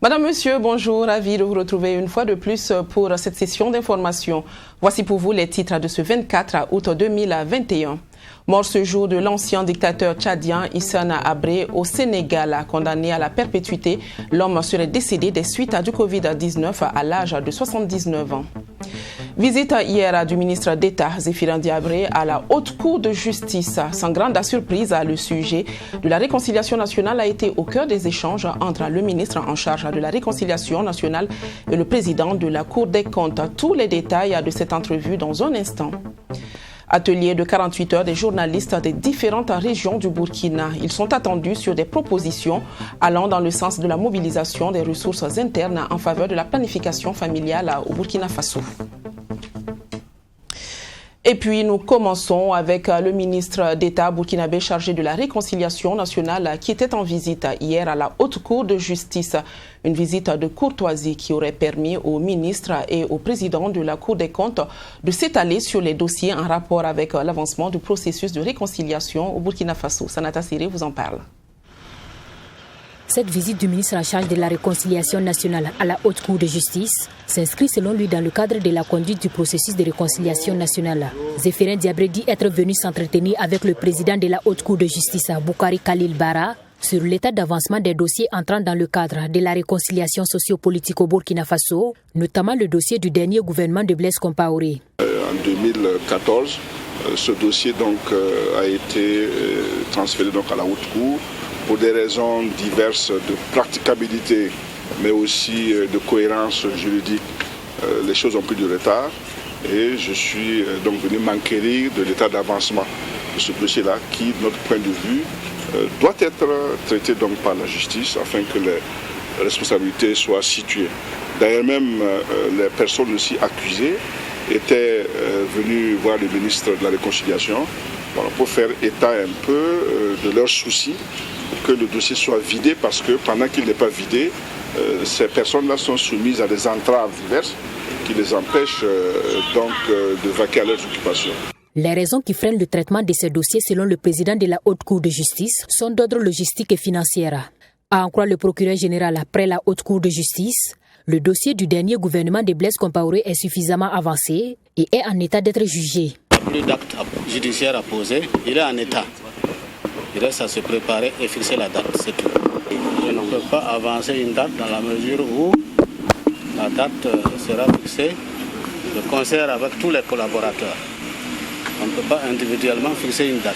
Madame, Monsieur, bonjour, ravi de vous retrouver une fois de plus pour cette session d'information. Voici pour vous les titres de ce 24 août 2021. Mort ce jour de l'ancien dictateur tchadien Hissène Habré au Sénégal, condamné à la perpétuité. L'homme serait décédé des suites du Covid-19 à l'âge de 79 ans. Visite hier du ministre d'État Zéphirin Diabré à la Haute Cour de justice. Sans grande surprise, le sujet de la réconciliation nationale a été au cœur des échanges entre le ministre en charge de la réconciliation nationale et le président de la Cour des comptes. Tous les détails de cette entrevue dans un instant. Atelier de 48 heures des journalistes des différentes régions du Burkina. Ils sont attendus sur des propositions allant dans le sens de la mobilisation des ressources internes en faveur de la planification familiale au Burkina Faso. Et puis nous commençons avec le ministre d'État burkinabé chargé de la réconciliation nationale qui était en visite hier à la Haute Cour de justice. Une visite de courtoisie qui aurait permis au ministre et au président de la Cour des comptes de s'étaler sur les dossiers en rapport avec l'avancement du processus de réconciliation au Burkina Faso. Sanata Siré vous en parle. Cette visite du ministre en charge de la réconciliation nationale à la Haute Cour de justice s'inscrit selon lui dans le cadre de la conduite du processus de réconciliation nationale. Zéphirin Diabré dit être venu s'entretenir avec le président de la Haute Cour de justice, Boukari Khalil Bara, sur l'état d'avancement des dossiers entrant dans le cadre de la réconciliation socio-politique au Burkina Faso, notamment le dossier du dernier gouvernement de Blaise Compaoré. En 2014, ce dossier a été transféré à la Haute Cour. Pour des raisons diverses de praticabilité, mais aussi de cohérence juridique, les choses ont pris du retard et je suis donc venu m'enquérir de l'état d'avancement de ce dossier-là qui, de notre point de vue, doit être traité par la justice afin que les responsabilités soient situées. D'ailleurs même, les personnes aussi accusées étaient venues voir le ministre de la Réconciliation pour faire état un peu de leurs soucis, que le dossier soit vidé parce que pendant qu'il n'est pas vidé, ces personnes-là sont soumises à des entraves diverses qui les empêchent de vaquer à leurs occupations. Les raisons qui freinent le traitement de ces dossiers selon le président de la Haute Cour de justice sont d'ordre logistique et financier. À en croire le procureur général après la Haute Cour de justice, le dossier du dernier gouvernement de Blaise Compaoré est suffisamment avancé et est en état d'être jugé. Plus d'actes judiciaires à poser, il est en état. Il reste à se préparer et fixer la date, c'est tout. Je ne peux pas avancer une date dans la mesure où la date sera fixée de concert avec tous les collaborateurs. On ne peut pas individuellement fixer une date.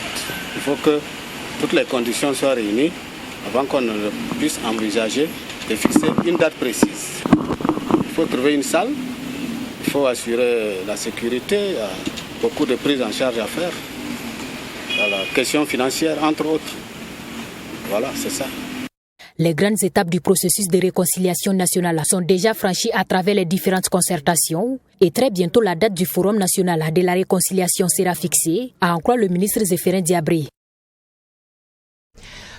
Il faut que toutes les conditions soient réunies avant qu'on ne puisse envisager de fixer une date précise. Il faut trouver une salle, il faut assurer la sécurité, il y a beaucoup de prises en charge à faire. La question financière, entre autres. Voilà, c'est ça. Les grandes étapes du processus de réconciliation nationale sont déjà franchies à travers les différentes concertations et très bientôt la date du Forum national de la réconciliation sera fixée, à en croire le ministre Zéphirin Diabré.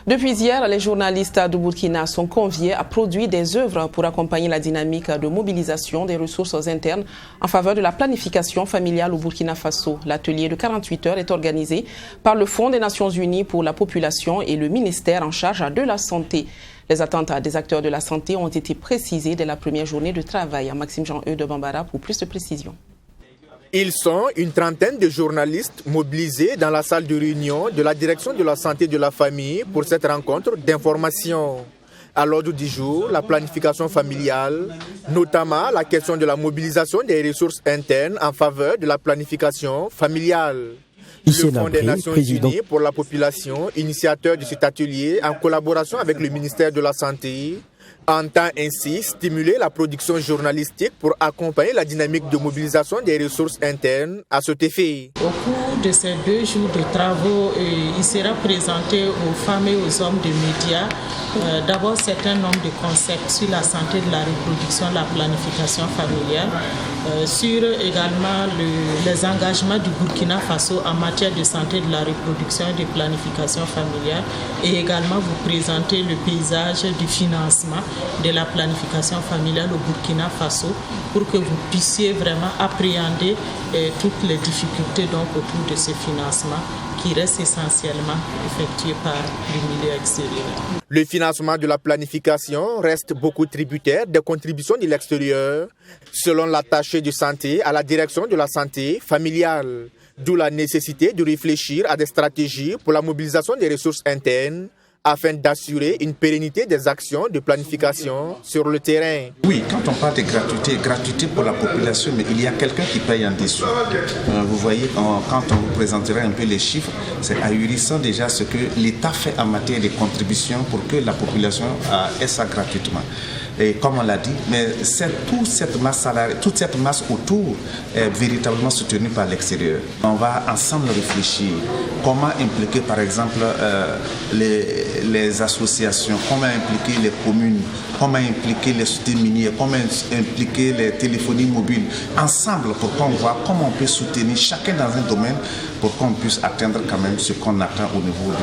Depuis hier, les journalistes du Burkina sont conviés à produire des œuvres pour accompagner la dynamique de mobilisation des ressources internes en faveur de la planification familiale au Burkina Faso. L'atelier de 48 heures est organisé par le Fonds des Nations Unies pour la population et le ministère en charge de la santé. Les attentes des acteurs de la santé ont été précisées dès la première journée de travail. Maxime Jean-Eudes de Bambara pour plus de précisions. Ils sont une trentaine de journalistes mobilisés dans la salle de réunion de la direction de la santé et de la famille pour cette rencontre d'information. À l'ordre du jour, la planification familiale, notamment la question de la mobilisation des ressources internes en faveur de la planification familiale. Le Fonds des Nations Unies pour la population, initiateur de cet atelier en collaboration avec le ministère de la Santé, entend ainsi stimuler la production journalistique pour accompagner la dynamique de mobilisation des ressources internes à cet effet. Au cours cours de ces 2 jours de travaux, il sera présenté aux femmes et aux hommes des médias d'abord certain nombre de concepts sur la santé de la reproduction, la planification familiale, sur également les engagements du Burkina Faso en matière de santé de la reproduction et de planification familiale, et également vous présenter le paysage du financement de la planification familiale au Burkina Faso pour que vous puissiez vraiment appréhender toutes les difficultés donc autour de ce financement qui reste essentiellement effectué par le milieu extérieur. Le financement de la planification reste beaucoup tributaire des contributions de l'extérieur, selon l'attaché de santé à la direction de la santé familiale. D'où la nécessité de réfléchir à des stratégies pour la mobilisation des ressources internes afin d'assurer une pérennité des actions de planification sur le terrain. Oui, quand on parle de gratuité pour la population, mais il y a quelqu'un qui paye en dessous. Vous voyez, quand on vous présentera un peu les chiffres, c'est ahurissant déjà ce que l'État fait en matière de contributions pour que la population ait ça gratuitement. Et comme on l'a dit, mais toute cette masse salariale, toute cette masse autour est véritablement soutenue par l'extérieur. On va ensemble réfléchir comment impliquer par exemple les associations, comment impliquer les communes, comment impliquer les sociétés minières, comment impliquer les téléphonies mobiles, ensemble pour qu'on voit comment on peut soutenir chacun dans un domaine pour qu'on puisse atteindre quand même ce qu'on attend au niveau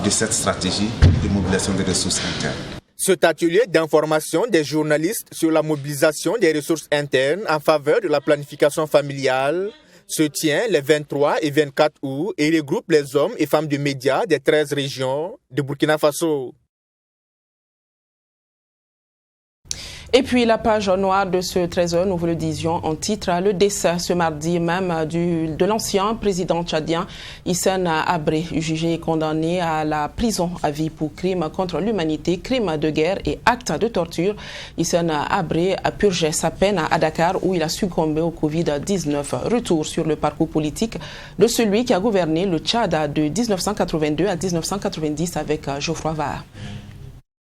de cette stratégie de mobilisation des ressources internes. Cet atelier d'information des journalistes sur la mobilisation des ressources internes en faveur de la planification familiale se tient les 23 et 24 août et regroupe les hommes et femmes de médias des 13 régions de Burkina Faso. Et puis la page noire de ce 13h, nous vous le disions en titre, le décès ce mardi même de l'ancien président tchadien Hissène Habré, jugé et condamné à la prison à vie pour crimes contre l'humanité, crimes de guerre et actes de torture. Hissène Habré a purgé sa peine à Dakar où il a succombé au Covid-19. Retour sur le parcours politique de celui qui a gouverné le Tchad de 1982 à 1990 avec Geoffroy Var.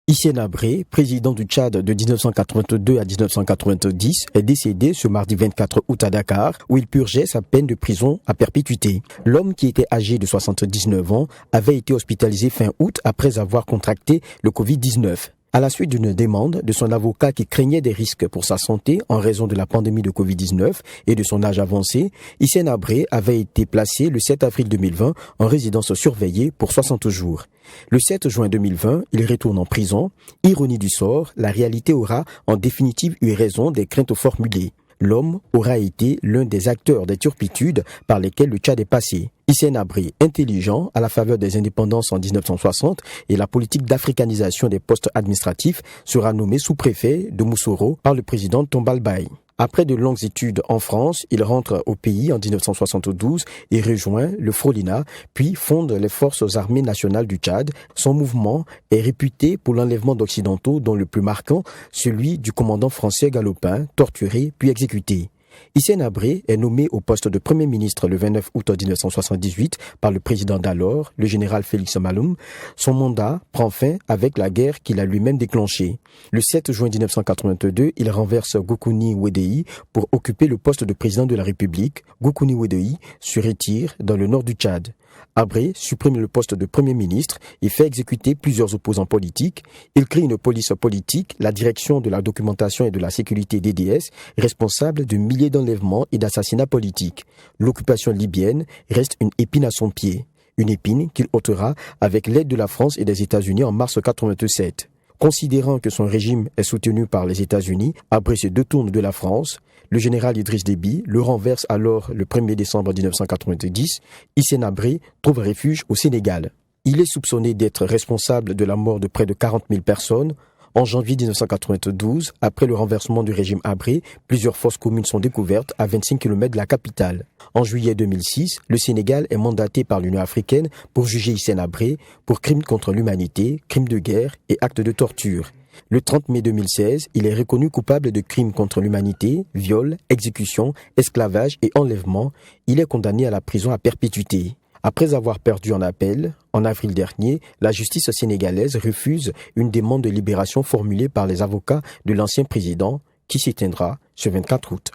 Hissène Habré, président du Tchad de 1982 à 1990, est décédé ce mardi 24 août à Dakar, où il purgeait sa peine de prison à perpétuité. L'homme, qui était âgé de 79 ans, avait été hospitalisé fin août après avoir contracté le Covid-19. À la suite d'une demande de son avocat qui craignait des risques pour sa santé en raison de la pandémie de Covid-19 et de son âge avancé, Hissène Habré avait été placé le 7 avril 2020 en résidence surveillée pour 60 jours. Le 7 juin 2020, il retourne en prison. Ironie du sort, la réalité aura en définitive eu raison des craintes formulées. L'homme aura été l'un des acteurs des turpitudes par lesquelles le Tchad est passé. Hissène Habré, intelligent à la faveur des indépendances en 1960 et la politique d'africanisation des postes administratifs, sera nommé sous-préfet de Moussoro par le président Tombal Baye. Après de longues études en France, il rentre au pays en 1972 et rejoint le Frolina, puis fonde les Forces armées nationales du Tchad. Son mouvement est réputé pour l'enlèvement d'Occidentaux, dont le plus marquant, celui du commandant français Galopin, torturé puis exécuté. Hissène Habré est nommé au poste de Premier ministre le 29 août 1978 par le président d'alors, le général Félix Maloum. Son mandat prend fin avec la guerre qu'il a lui-même déclenchée. Le 7 juin 1982, il renverse Goukouni Ouédéhi pour occuper le poste de président de la République. Goukouni Ouédéhi se retire dans le nord du Tchad. Habré supprime le poste de Premier ministre et fait exécuter plusieurs opposants politiques. Il crée une police politique, la direction de la documentation et de la sécurité DDS, responsable de milliers d'enlèvements et d'assassinats politiques. L'occupation libyenne reste une épine à son pied. Une épine qu'il ôtera avec l'aide de la France et des États-Unis en mars 1987. Considérant que son régime est soutenu par les États-Unis, Habré se détourne de la France. Le général Idriss Déby le renverse alors le 1er décembre 1990. Hissène Habré trouve refuge au Sénégal. Il est soupçonné d'être responsable de la mort de près de 40 000 personnes. En janvier 1992, après le renversement du régime Habré, plusieurs fosses communes sont découvertes à 25 km de la capitale. En juillet 2006, le Sénégal est mandaté par l'Union africaine pour juger Hissène Habré pour crimes contre l'humanité, crimes de guerre et actes de torture. Le 30 mai 2016, il est reconnu coupable de crimes contre l'humanité, viol, exécution, esclavage et enlèvement. Il est condamné à la prison à perpétuité. Après avoir perdu en appel, en avril dernier, la justice sénégalaise refuse une demande de libération formulée par les avocats de l'ancien président qui s'éteindra ce 24 août.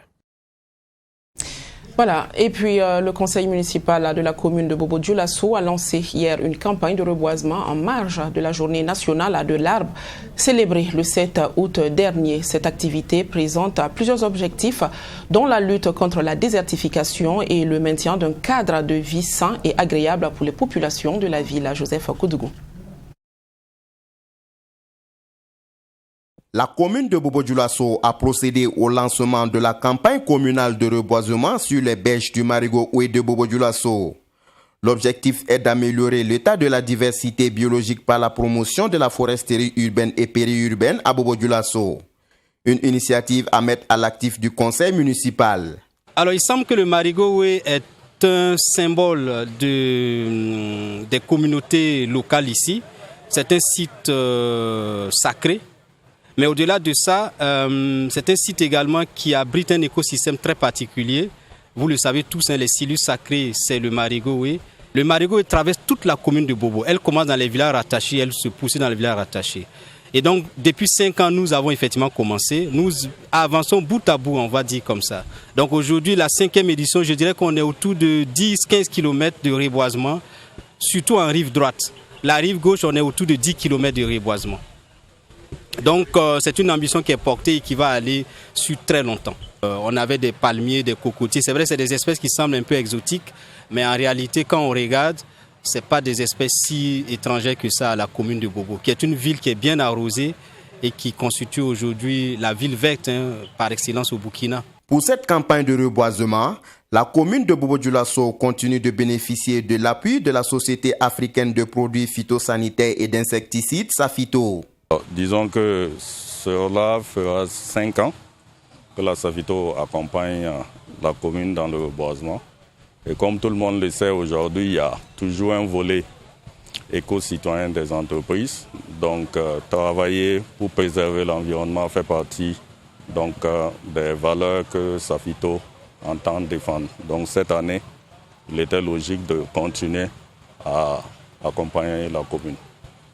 Voilà, et puis le conseil municipal de la commune de Bobo-Dioulasso a lancé hier une campagne de reboisement en marge de la journée nationale de l'arbre célébrée le 7 août dernier. Cette activité présente plusieurs objectifs dont la lutte contre la désertification et le maintien d'un cadre de vie sain et agréable pour les populations de la ville. Joseph Koudougou. La commune de Bobo-Dioulasso a procédé au lancement de la campagne communale de reboisement sur les berges du Marigot Oué de Bobo-Dioulasso. L'objectif est d'améliorer l'état de la diversité biologique par la promotion de la foresterie urbaine et périurbaine à Bobo-Dioulasso. Une initiative à mettre à l'actif du conseil municipal. Alors il semble que le Marigot Oué est un symbole des communautés locales ici. C'est un site sacré. Mais au-delà de ça, c'est un site également qui abrite un écosystème très particulier. Vous le savez tous, les silures sacrés, c'est le Marigot Oué. Le Marigot Oué traverse toute la commune de Bobo. Elle commence dans les villages rattachés, elle se poursuit dans les villages rattachés. Et donc, depuis 5 ans, nous avons effectivement commencé. Nous avançons bout à bout, on va dire comme ça. Donc aujourd'hui, la 5e édition, je dirais qu'on est autour de 10-15 km de reboisement, surtout en rive droite. La rive gauche, on est autour de 10 km de reboisement. Donc c'est une ambition qui est portée et qui va aller sur très longtemps. On avait des palmiers, des cocotiers. C'est vrai que c'est des espèces qui semblent un peu exotiques, mais en réalité, quand on regarde, ce n'est pas des espèces si étrangères que ça à la commune de Bobo, qui est une ville qui est bien arrosée et qui constitue aujourd'hui la ville verte par excellence au Burkina. Pour cette campagne de reboisement, la commune de Bobo-Dioulasso continue de bénéficier de l'appui de la Société africaine de produits phytosanitaires et d'insecticides, Safito. Disons que cela fera 5 ans que la Safito accompagne la commune dans le reboisement. Et comme tout le monde le sait aujourd'hui, il y a toujours un volet éco-citoyen des entreprises. Donc travailler pour préserver l'environnement fait partie des valeurs que Safito entend défendre. Donc cette année, il était logique de continuer à accompagner la commune.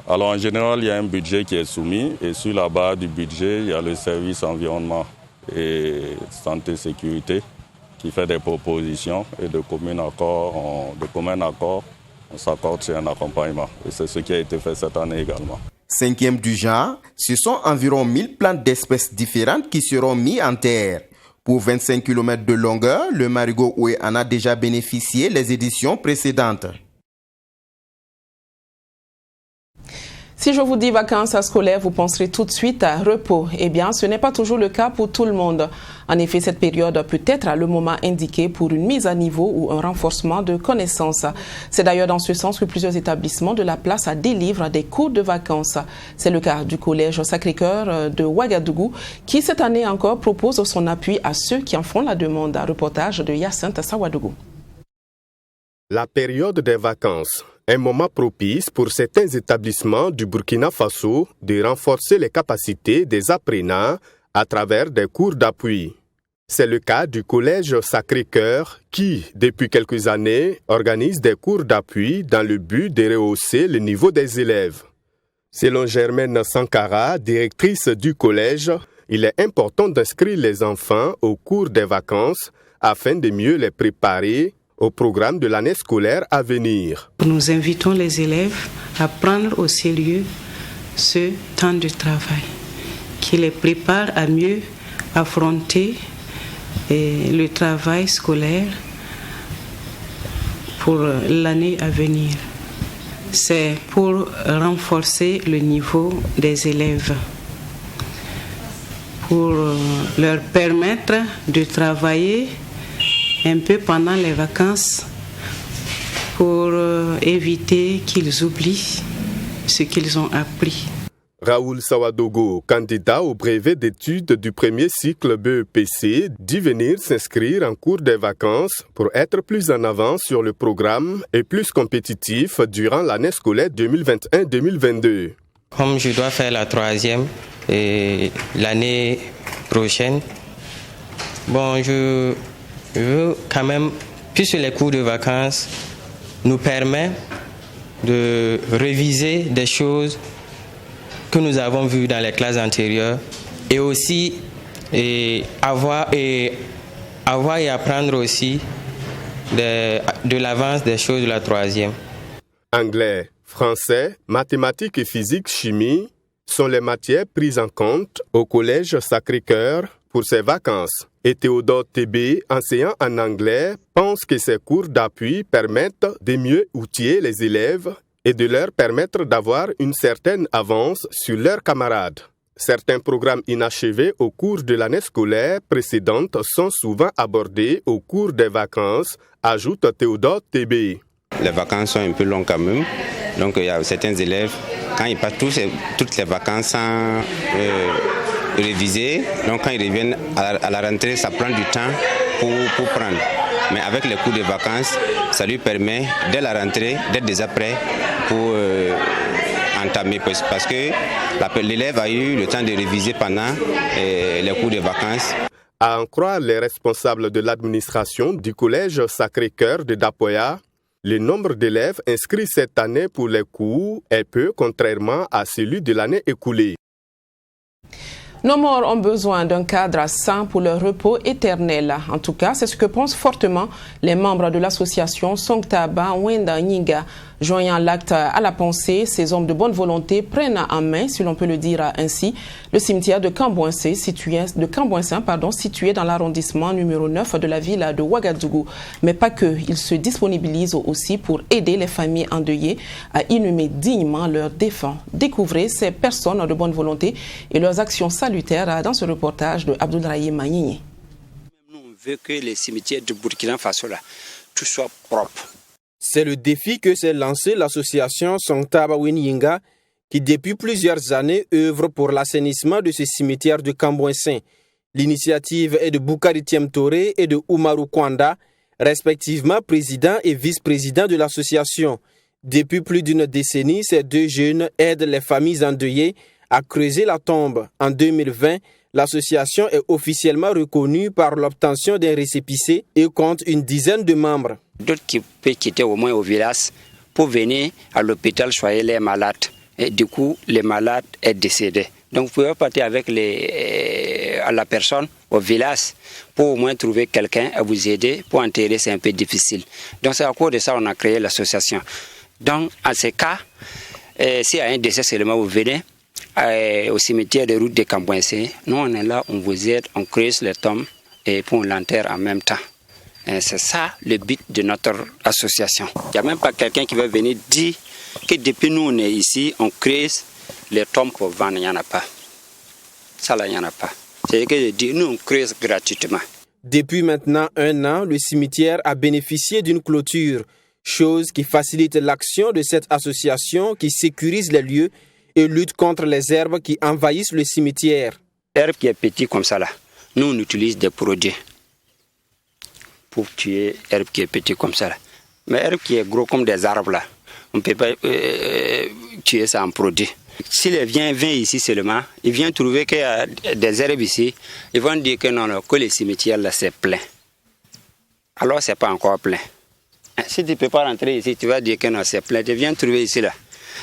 Alors en général, il y a un budget qui est soumis et sur la base du budget, il y a le service environnement et santé-sécurité qui fait des propositions et de commun accord, on s'accorde sur un accompagnement. Et c'est ce qui a été fait cette année également. 5e du genre, ce sont environ 1000 plantes d'espèces différentes qui seront mises en terre. Pour 25 km de longueur, le Marigot Oué en a déjà bénéficié les éditions précédentes. Si je vous dis vacances scolaires, vous penserez tout de suite à repos. Eh bien, ce n'est pas toujours le cas pour tout le monde. En effet, cette période peut être le moment indiqué pour une mise à niveau ou un renforcement de connaissances. C'est d'ailleurs dans ce sens que plusieurs établissements de la place délivrent des cours de vacances. C'est le cas du collège Sacré-Cœur de Ouagadougou qui, cette année encore, propose son appui à ceux qui en font la demande. Un reportage de Hyacinthe Sawadougou. La période des vacances, un moment propice pour certains établissements du Burkina Faso de renforcer les capacités des apprenants à travers des cours d'appui. C'est le cas du collège Sacré-Cœur qui, depuis quelques années, organise des cours d'appui dans le but de rehausser le niveau des élèves. Selon Germaine Sankara, directrice du collège, il est important d'inscrire les enfants au cours des vacances afin de mieux les préparer au programme de l'année scolaire à venir. Nous invitons les élèves à prendre au sérieux ce temps de travail qui les prépare à mieux affronter le travail scolaire pour l'année à venir. C'est pour renforcer le niveau des élèves, pour leur permettre de travailler un peu pendant les vacances pour éviter qu'ils oublient ce qu'ils ont appris. Raoul Sawadogo, candidat au brevet d'études du premier cycle BEPC, dit venir s'inscrire en cours des vacances pour être plus en avance sur le programme et plus compétitif durant l'année scolaire 2021-2022. Comme je dois faire la 3e l'année prochaine, je veux quand même, puisque les cours de vacances nous permettent de réviser des choses que nous avons vues dans les classes antérieures et aussi avoir et apprendre aussi de l'avance des choses de la troisième. Anglais, français, mathématiques et physique, chimie sont les matières prises en compte au Collège Sacré-Cœur pour ses vacances. Et Théodore Tébé, enseignant en anglais, pense que ces cours d'appui permettent de mieux outiller les élèves et de leur permettre d'avoir une certaine avance sur leurs camarades. Certains programmes inachevés au cours de l'année scolaire précédente sont souvent abordés au cours des vacances, ajoute Théodore Tébé. Les vacances sont un peu longues quand même, donc il y a certains élèves, quand ils passent toutes les vacances sans réviser, donc quand ils reviennent à la rentrée, ça prend du temps pour prendre. Mais avec les cours de vacances, ça lui permet, dès la rentrée, d'être déjà prêt pour entamer. Parce que l'élève a eu le temps de réviser pendant les cours de vacances. À en croire les responsables de l'administration du Collège Sacré-Cœur de Dapoya, le nombre d'élèves inscrits cette année pour les cours est peu, contrairement à celui de l'année écoulée. Nos morts ont besoin d'un cadre sain pour leur repos éternel. En tout cas, c'est ce que pensent fortement les membres de l'association Songtaba Wenda Nyinga. Joignant l'acte à la pensée, ces hommes de bonne volonté prennent en main, si l'on peut le dire ainsi, le cimetière de Kambouensé, situé dans l'arrondissement numéro 9 de la ville de Ouagadougou. Mais pas que, ils se disponibilisent aussi pour aider les familles endeuillées à inhumer dignement leurs défunts. Découvrez ces personnes de bonne volonté et leurs actions salutaires dans ce reportage de Abdoulaye Magnini. Nous, on veut que les cimetières de Burkina Faso, là, tout soit propre. C'est le défi que s'est lancé l'association Songtaba Nyinga qui depuis plusieurs années œuvre pour l'assainissement de ce cimetière de Kambouensé. L'initiative est de Boukari Thiemtoré et de Oumarou Kwanda, respectivement président et vice-président de l'association. Depuis plus d'une décennie, ces deux jeunes aident les familles endeuillées à creuser la tombe. En 2020, l'association est officiellement reconnue par l'obtention d'un récépissé et compte une dizaine de membres. D'autres qui peuvent quitter au moins au village pour venir à l'hôpital soigner les malades. Et du coup, les malades sont décédés. Donc, vous pouvez partir avec la personne au village pour au moins trouver quelqu'un à vous aider pour enterrer, c'est un peu difficile. Donc, c'est à cause de ça qu'on a créé l'association. Donc, en ces cas, s'il y a un décès seulement, vous venez au cimetière de route de Kambouensé. Nous, on est là, on vous aide, on creuse les tombes et pour l'enterrer en même temps. Et c'est ça le but de notre association. Il n'y a même pas quelqu'un qui va venir dire que depuis nous, on est ici, on creuse les tombes pour vendre. Il n'y en a pas. Ça, là, il n'y en a pas. C'est ce que je dis, nous, on creuse gratuitement. Depuis maintenant 1 an, le cimetière a bénéficié d'une clôture, chose qui facilite l'action de cette association qui sécurise les lieux et lutte contre les herbes qui envahissent le cimetière. L'herbe qui est petite comme ça, là, nous, on utilise des produits pour tuer l'herbe qui est petite comme ça. Là. Mais l'herbe qui est gros comme des arbres, là, on ne peut pas tuer ça en produit. Si les viennent ici seulement, ils viennent trouver qu'il y a des herbes ici, ils vont dire que non, que le cimetière là c'est plein. Alors c'est pas encore plein. Si tu ne peux pas rentrer ici, tu vas dire que non, c'est plein. Tu viens trouver ici là.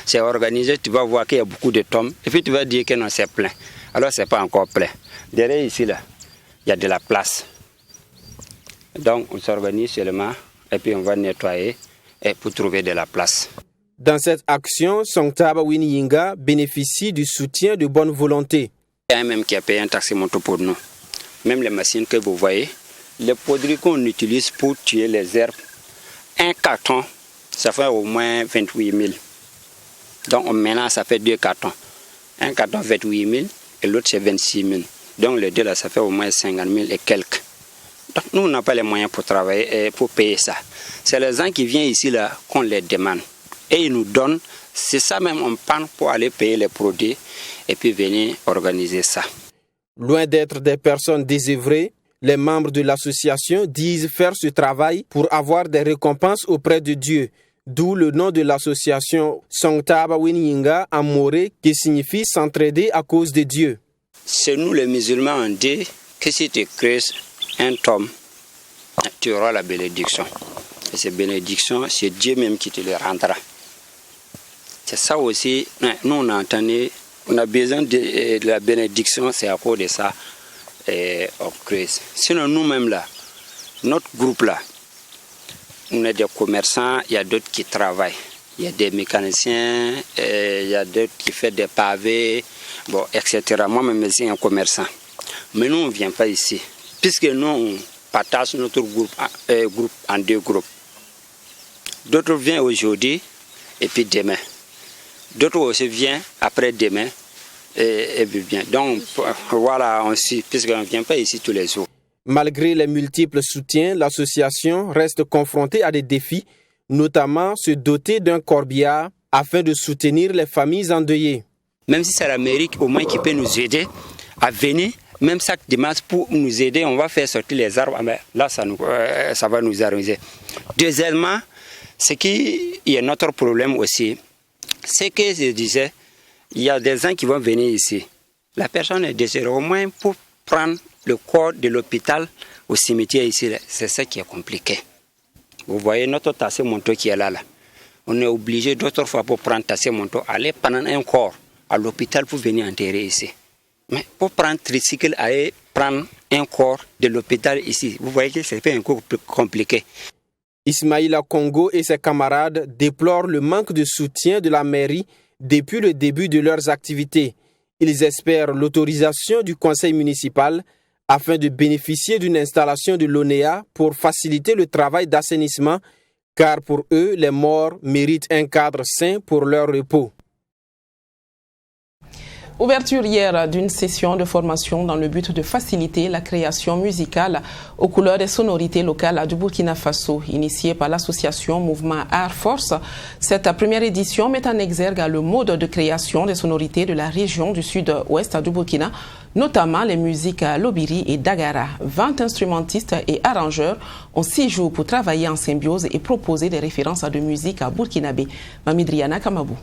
C'est organisé, tu vas voir qu'il y a beaucoup de tombes, et puis tu vas dire que non, c'est plein. Alors c'est pas encore plein. Derrière ici là, il y a de la place. Donc on s'organise seulement, et puis on va nettoyer pour trouver de la place. Dans cette action, Songtaba Nyinga bénéficie du soutien de bonne volonté. Il y a un même qui a payé un taxi-moto pour nous. Même les machines que vous voyez, les produits qu'on utilise pour tuer les herbes, un carton, ça fait au moins 28 000. Donc maintenant, ça fait 2 cartons. Un carton 28 000 et l'autre c'est 26 000. Donc les deux là, ça fait au moins 50 000 et quelques. Donc nous, on n'a pas les moyens pour travailler et pour payer ça. C'est les gens qui viennent ici là qu'on les demande. Et ils nous donnent, c'est ça même, on prend pour aller payer les produits et puis venir organiser ça. Loin d'être des personnes désœuvrées, les membres de l'association disent faire ce travail pour avoir des récompenses auprès de Dieu. D'où le nom de l'association Songtaba Nyinga en moré qui signifie s'entraider à cause de Dieu. C'est nous les musulmans, on dit que si tu creuses un tombe, tu auras la bénédiction. Et cette bénédiction, c'est Dieu même qui te le rendra. C'est ça aussi, nous on a entendu, on a besoin de la bénédiction, c'est à cause de ça, et on creuse. Sinon nous-mêmes là, notre groupe là, on est des commerçants, il y a d'autres qui travaillent. Il y a des mécaniciens, il y a d'autres qui font des pavés, bon, etc. Moi-même, je suis un commerçant. Mais nous, on ne vient pas ici. Puisque nous, on partage notre groupe en deux groupes. D'autres viennent aujourd'hui et puis demain. D'autres aussi viennent après-demain et puis bien. Donc, voilà, on suit, puisqu'on ne vient pas ici tous les jours. Malgré les multiples soutiens, l'association reste confrontée à des défis, notamment se doter d'un corbillard afin de soutenir les familles endeuillées. Même si c'est l'Amérique au moins qui peut nous aider à venir, même chaque dimanche pour nous aider, on va faire sortir les arbres, mais là ça va nous arranger. Deuxièmement, ce qui est notre problème aussi, c'est que je disais, il y a des gens qui vont venir ici. La personne est décédée, au moins pour prendre le corps de l'hôpital au cimetière ici, c'est ça qui est compliqué. Vous voyez notre tassé-manteau qui est là. On est obligé d'autres fois pour prendre tassé-manteau, aller prendre un corps à l'hôpital pour venir enterrer ici. Mais pour prendre tricycle, aller prendre un corps de l'hôpital ici, vous voyez que c'est un peu plus compliqué. Ismaïla Congo et ses camarades déplorent le manque de soutien de la mairie depuis le début de leurs activités. Ils espèrent l'autorisation du conseil municipal afin de bénéficier d'une installation de l'ONEA pour faciliter le travail d'assainissement, car pour eux, les morts méritent un cadre sain pour leur repos. Ouverture hier d'une session de formation dans le but de faciliter la création musicale aux couleurs et sonorités locales du Burkina Faso, initiée par l'association Mouvement Art Force. Cette première édition met en exergue le mode de création des sonorités de la région du sud-ouest du Burkina, notamment les musiques Lobiri et Dagara. 20 instrumentistes et arrangeurs ont 6 jours pour travailler en symbiose et proposer des références de musique à burkinabé. Mamidriana Kamabou.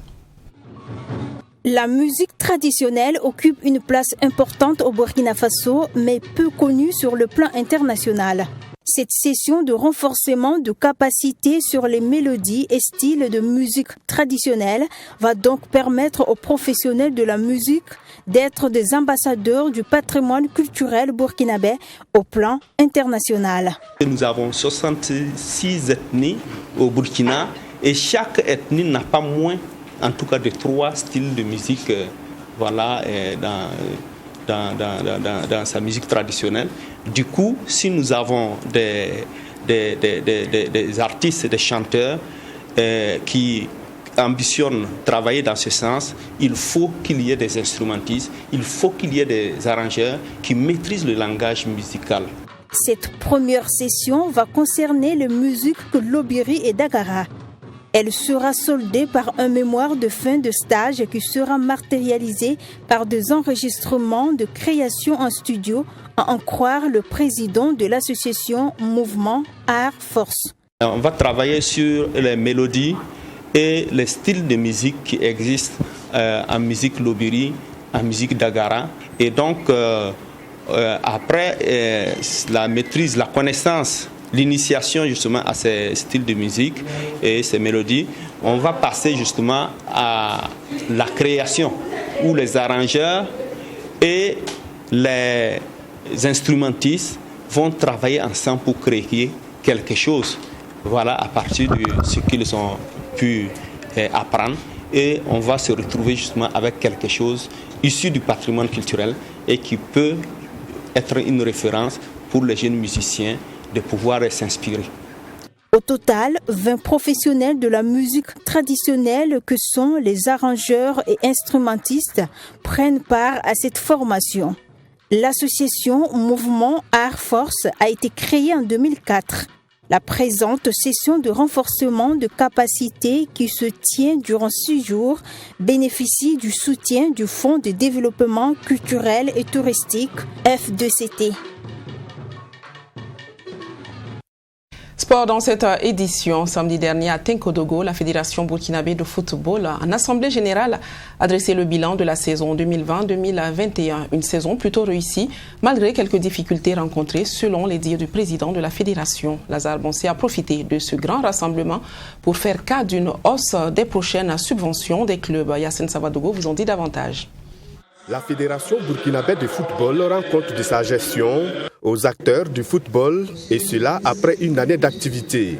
La musique traditionnelle occupe une place importante au Burkina Faso, mais peu connue sur le plan international. Cette session de renforcement de capacités sur les mélodies et styles de musique traditionnelle va donc permettre aux professionnels de la musique d'être des ambassadeurs du patrimoine culturel burkinabé au plan international. Nous avons 66 ethnies au Burkina et chaque ethnie n'a pas moins en tout cas de 3 styles de musique dans sa musique traditionnelle. Du coup, si nous avons des artistes, des chanteurs qui ambitionnent travailler dans ce sens, il faut qu'il y ait des instrumentistes, il faut qu'il y ait des arrangeurs qui maîtrisent le langage musical. Cette première session va concerner les musiques Lobiri et Dagara. Elle sera soldée par un mémoire de fin de stage qui sera matérialisé par des enregistrements de création en studio, à en croire le président de l'association Mouvement Art Force. On va travailler sur les mélodies et les styles de musique qui existent en musique Lobiri, en musique Dagara. Et donc, après la maîtrise, la connaissance, l'initiation justement à ces styles de musique et ces mélodies, on va passer justement à la création où les arrangeurs et les instrumentistes vont travailler ensemble pour créer quelque chose. Voilà, à partir de ce qu'ils ont pu apprendre, et on va se retrouver justement avec quelque chose issu du patrimoine culturel et qui peut être une référence pour les jeunes musiciens de pouvoir s'inspirer. Au total, 20 professionnels de la musique traditionnelle que sont les arrangeurs et instrumentistes prennent part à cette formation. L'association Mouvement Art Force a été créée en 2004. La présente session de renforcement de capacité qui se tient durant 6 jours bénéficie du soutien du Fonds de développement culturel et touristique F2CT. Sport dans cette édition. Samedi dernier à Tenkodogo, la Fédération burkinabé de football, en assemblée générale, a dressé le bilan de la saison 2020-2021. Une saison plutôt réussie, malgré quelques difficultés rencontrées, selon les dires du président de la Fédération. Lazare Bonsé a profité de ce grand rassemblement pour faire cas d'une hausse des prochaines subventions des clubs. Yassine Savadogo vous en dit davantage. La Fédération burkinabé de football rend compte de sa gestion aux acteurs du football et cela après une année d'activité.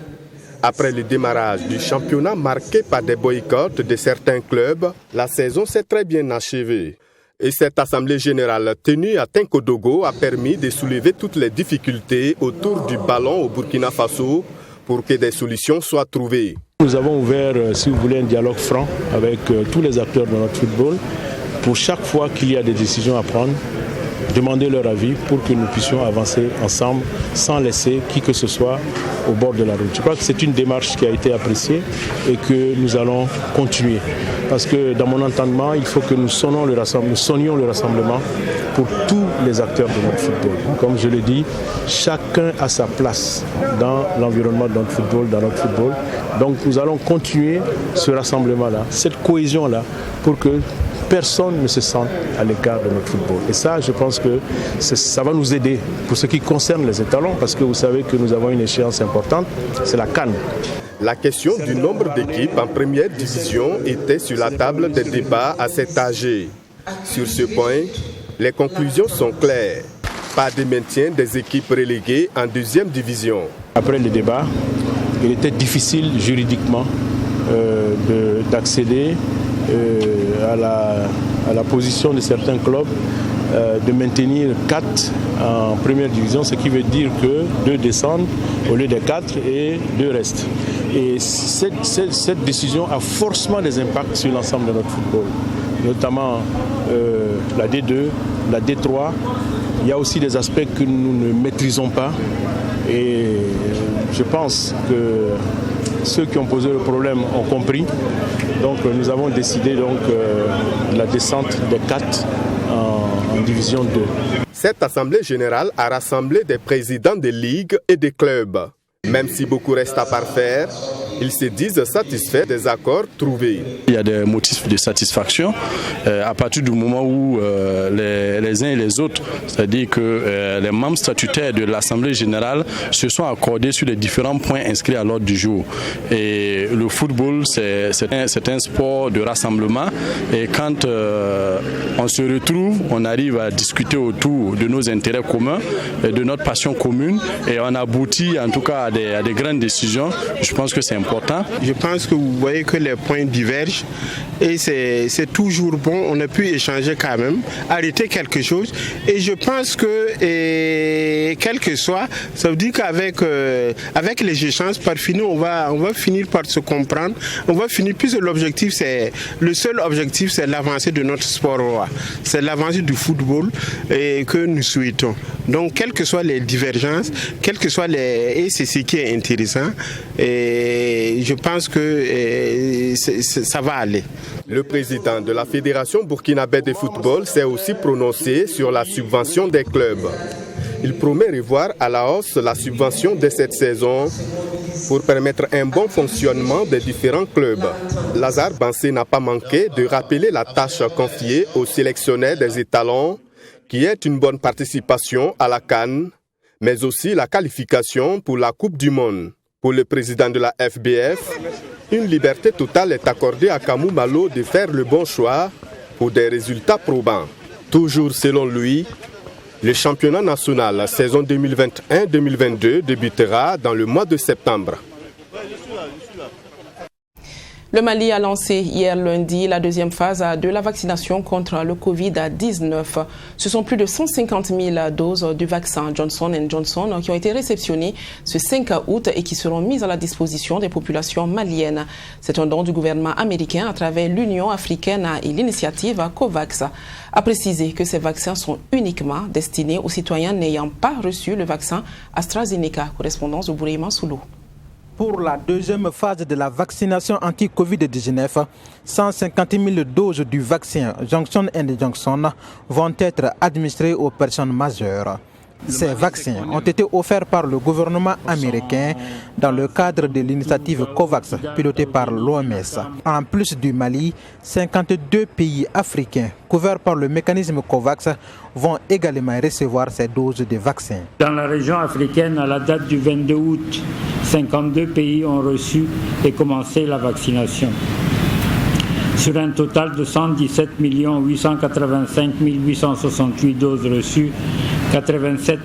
Après le démarrage du championnat marqué par des boycotts de certains clubs, la saison s'est très bien achevée. Et cette assemblée générale tenue à Tinkodogo a permis de soulever toutes les difficultés autour du ballon au Burkina Faso pour que des solutions soient trouvées. Nous avons ouvert, si vous voulez, un dialogue franc avec tous les acteurs de notre football. Pour chaque fois qu'il y a des décisions à prendre, demander leur avis pour que nous puissions avancer ensemble sans laisser qui que ce soit au bord de la route. Je crois que c'est une démarche qui a été appréciée et que nous allons continuer. Parce que dans mon entendement, il faut que nous sonnions le rassemblement pour tous les acteurs de notre football. Comme je l'ai dit, chacun a sa place dans l'environnement de notre football, Donc nous allons continuer ce rassemblement-là, cette cohésion-là, pour que personne ne se sente à l'écart de notre football. Et ça, je pense que ça va nous aider pour ce qui concerne les étalons, parce que vous savez que nous avons une échéance importante, c'est la CAN. La question du nombre d'équipes en première division était sur la table des débats à cet âge. Sur ce point, les conclusions sont claires. Pas de maintien des équipes reléguées en deuxième division. Après le débat, il était difficile juridiquement d'accéder à la position de certains clubs de maintenir 4 en première division, ce qui veut dire que 2 descendent au lieu de 4 et 2 restent. Et cette décision a forcément des impacts sur l'ensemble de notre football, notamment la D2, la D3. Il y a aussi des aspects que nous ne maîtrisons pas et je pense que ceux qui ont posé le problème ont compris. Donc nous avons décidé la descente des 4 en division 2. Cette assemblée générale a rassemblé des présidents de ligues et des clubs. Même si beaucoup reste à parfaire, ils se disent satisfaits des accords trouvés. Il y a des motifs de satisfaction à partir du moment où les uns et les autres, c'est-à-dire que les membres statutaires de l'Assemblée générale se sont accordés sur les différents points inscrits à l'ordre du jour. Et le football, c'est un sport de rassemblement. Et quand on se retrouve, on arrive à discuter autour de nos intérêts communs, de notre passion commune, et on aboutit en tout cas à des grandes décisions. Je pense que c'est important. Je pense que vous voyez que les points divergent et c'est toujours bon. On a pu échanger quand même, arrêter quelque chose. Et je pense que, quel que soit, ça veut dire qu'avec les échanges, par finir, on va finir par se comprendre. On va finir, puisque le seul objectif, c'est l'avancée de notre sport roi. C'est l'avancée du football que nous souhaitons. Donc, quelles que soient les divergences, et c'est ce qui est intéressant. Et je pense que ça va aller. Le président de la Fédération burkinabé de football s'est aussi prononcé sur la subvention des clubs. Il promet revoir à la hausse la subvention de cette saison pour permettre un bon fonctionnement des différents clubs. Lazare Bansé n'a pas manqué de rappeler la tâche confiée aux sélectionneurs des étalons, qui est une bonne participation à la CAN, mais aussi la qualification pour la Coupe du Monde. Pour le président de la FBF, une liberté totale est accordée à Kamou Malo de faire le bon choix pour des résultats probants. Toujours selon lui, le championnat national saison 2021-2022 débutera dans le mois de septembre. Le Mali a lancé hier lundi la deuxième phase de la vaccination contre le Covid-19. Ce sont plus de 150 000 doses du vaccin Johnson & Johnson qui ont été réceptionnées ce 5 août et qui seront mises à la disposition des populations maliennes. C'est un don du gouvernement américain à travers l'Union africaine et l'initiative COVAX. A précisé que ces vaccins sont uniquement destinés aux citoyens n'ayant pas reçu le vaccin AstraZeneca. Correspondance de Bourema Soulou. Pour la deuxième phase de la vaccination anti-Covid-19, 150 000 doses du vaccin Johnson & Johnson vont être administrées aux personnes majeures. Ces vaccins ont été offerts par le gouvernement américain dans le cadre de l'initiative COVAX pilotée par l'OMS. En plus du Mali, 52 pays africains couverts par le mécanisme COVAX vont également recevoir ces doses de vaccins. Dans la région africaine, à la date du 22 août, 52 pays ont reçu et commencé la vaccination. sur un total de 117 885 868 doses reçues. 87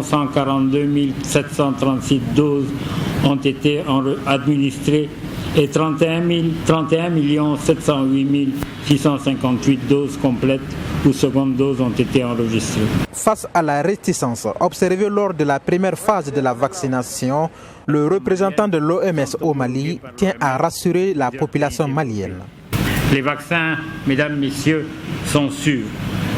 142 736 doses ont été administrées et 31 708 658 doses complètes ou secondes doses ont été enregistrées. Face à la réticence observée lors de la première phase de la vaccination, le représentant de l'OMS au Mali tient à rassurer la population malienne. Les vaccins, mesdames, messieurs, sont sûrs,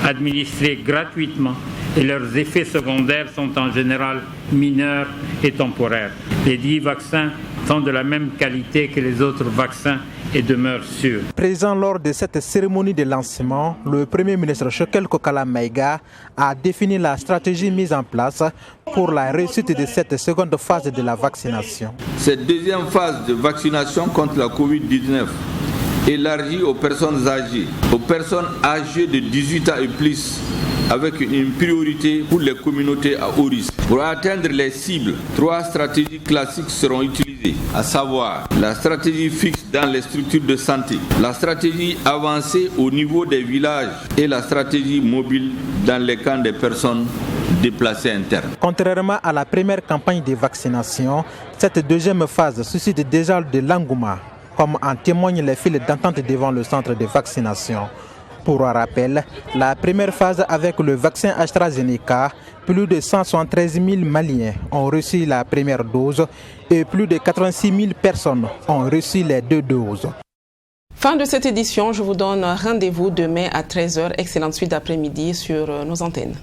administrés gratuitement et leurs effets secondaires sont en général mineurs et temporaires. Les 10 vaccins sont de la même qualité que les autres vaccins et demeurent sûrs. Présent lors de cette cérémonie de lancement, le Premier ministre Shekel Kokala Maïga a défini la stratégie mise en place pour la réussite de cette seconde phase de la vaccination. Cette deuxième phase de vaccination contre la Covid-19 élargie aux personnes âgées de 18 ans et plus, avec une priorité pour les communautés à haut risque. Pour atteindre les cibles, 3 stratégies classiques seront utilisées, à savoir la stratégie fixe dans les structures de santé, la stratégie avancée au niveau des villages et la stratégie mobile dans les camps des personnes déplacées internes. Contrairement à la première campagne de vaccination, cette deuxième phase suscite déjà de l'engouement, comme en témoignent les files d'attente devant le centre de vaccination. Pour rappel, la première phase avec le vaccin AstraZeneca, plus de 173 000 Maliens ont reçu la première dose et plus de 86 000 personnes ont reçu les 2 doses. Fin de cette édition, je vous donne rendez-vous demain à 13h. Excellente suite d'après-midi sur nos antennes.